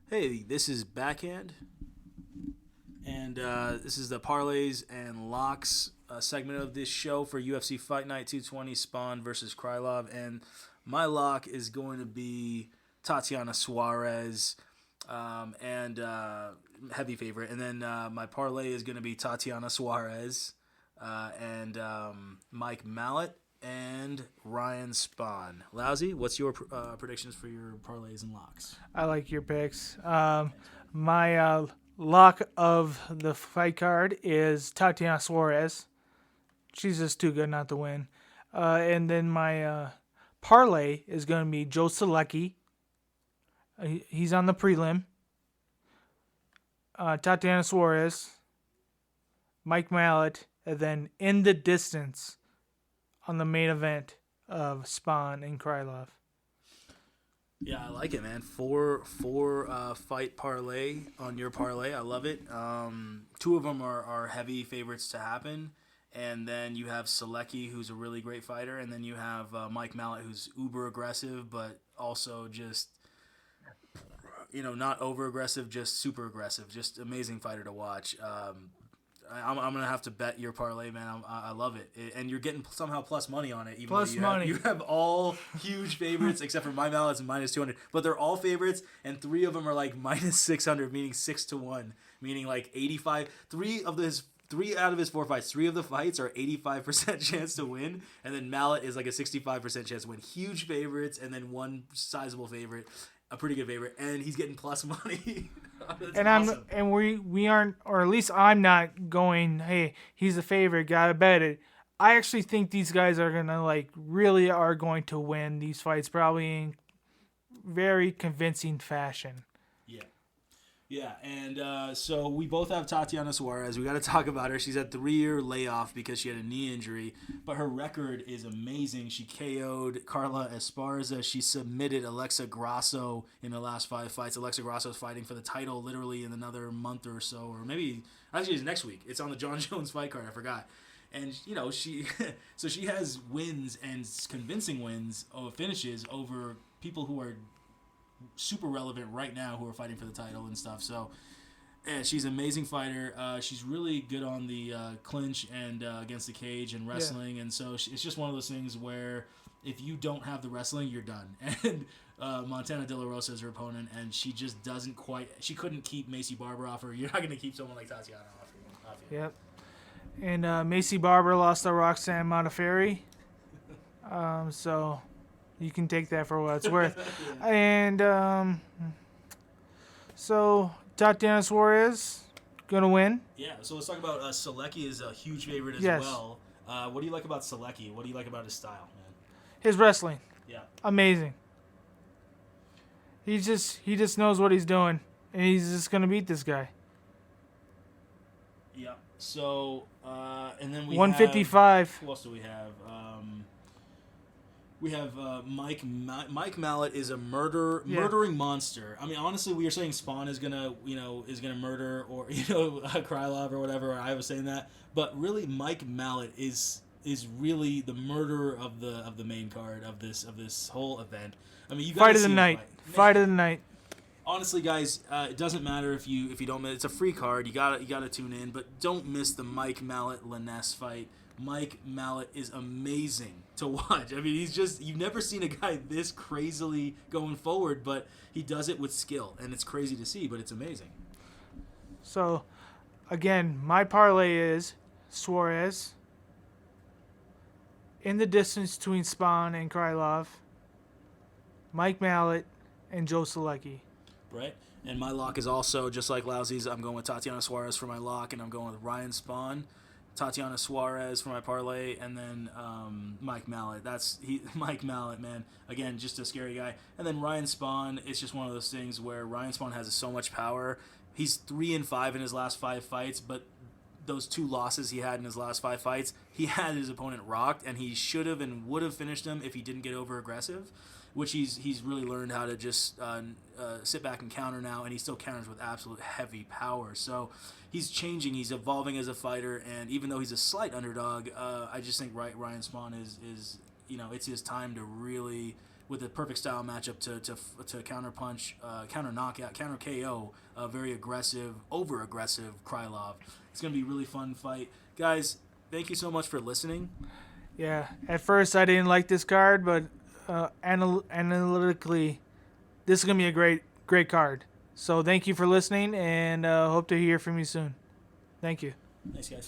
Hey, this is Backhand, and this is the Parlays and Locks segment of this show for UFC Fight Night 220 Spann versus Krylov. And my lock is going to be Tatiana Suarez, and heavy favorite. And then my parlay is going to be Tatiana Suarez and Mike Mallett and Ryan Spann. Lousy, what's your predictions for your parlays and locks? I like your picks. My lock of the fight card is Tatiana Suarez. She's just too good not to win. And then my parlay is going to be Joe Selecki. He's on the prelim. Tatiana Suarez, Mike Mallett, and then in the distance on the main event of Spann and Krylov. Yeah, I like it, man. Four fight parlay on your parlay. I love it. Two of them are heavy favorites to happen, and then you have Selecki, who's a really great fighter, and then you have Mike Mallett, who's uber aggressive, but also just not over aggressive, just super aggressive. Just amazing fighter to watch. I'm gonna have to bet your parlay, man. I love it, and you're getting somehow plus money on it. Even Plus though money. You have all huge favorites except for my Mallet's minus 200, but they're all favorites, and three of them are like minus 600, meaning 6-1, meaning like 85. Three out of his four fights, three of the fights are 85% chance to win, and then Mallet is like a 65% chance to win. Huge favorites, and then one sizable favorite. A pretty good favorite, and he's getting plus money. And awesome. we aren't, or at least I'm not going, hey, he's a favorite, gotta bet it. I actually think these guys are gonna really are going to win these fights, probably in very convincing fashion. Yeah. Yeah, and so we both have Tatiana Suarez. We got to talk about her. She's had 3-year layoff because she had a knee injury, but her record is amazing. She KO'd Carla Esparza. She submitted Alexa Grasso in the last 5 fights. Alexa Grasso is fighting for the title literally in another month or so, or maybe actually it's next week. It's on the John Jones fight card. I forgot. And she so she has wins and convincing wins or finishes over people who are super relevant right now who are fighting for the title and stuff. So, yeah, she's an amazing fighter. She's really good on the clinch and against the cage and wrestling. And so it's just one of those things where if you don't have the wrestling, you're done. And Montana De La Rosa is her opponent, and she just doesn't quite. She couldn't keep Macy Barber off her. You're not going to keep someone like Tatiana off you. Yep. And Macy Barber lost to Roxanne Modafferi. So you can take that for what it's worth. Yeah. And so Tatiana Suarez gonna win. Yeah, so let's talk about Selecki is a huge favorite as Yes. well. What do you like about Selecki? What do you like about his style, man? His wrestling, Yeah. amazing. He just knows what he's doing, and he's just gonna beat this guy. Yeah. So, and then we 155. Who else do we have? We have Mike Mallett is a murdering monster. I mean, honestly, we are saying Spann is gonna murder, or Krylov or whatever. Or I was saying that, but really, Mike Mallett is really the murderer of the main card of this whole event. I mean, you Fight gotta of the see him night. fight. Fight of the night. Honestly, guys, it doesn't matter if you don't miss. It's a free card. You gotta tune in, but don't miss the Mike Mallett Lanez fight. Mike Mallett is amazing to watch. I mean, you've never seen a guy this crazily going forward, but he does it with skill, and it's crazy to see, but it's amazing. So, again, my parlay is Suarez. In the distance between Spann and Krylov, Mike Mallett, and Joe Selecki. Right? And my lock is also, just like Lousy's, I'm going with Tatiana Suarez for my lock, and I'm going with Ryan Spann, Tatiana Suarez for my parlay, and then Mike Mallett. Mike Mallett, man. Again, just a scary guy. And then Ryan Spann, it's just one of those things where Ryan Spann has so much power. He's 3-5 in his last 5 fights, but those 2 losses he had in his last 5 fights, he had his opponent rocked, and he should have and would have finished him if he didn't get over aggressive, which he's really learned how to just sit back and counter now, and he still counters with absolute heavy power. So he's changing, he's evolving as a fighter, and even though he's a slight underdog, I just think Ryan Spann is it's his time to really with a perfect style matchup to counter punch, counter knockout, counter KO, very aggressive, over aggressive Krylov. It's gonna be a really fun fight, guys. Thank you so much for listening. Yeah, at first I didn't like this card, but analytically, this is gonna be a great card. So thank you for listening, and hope to hear from you soon. Thank you. Thanks, guys.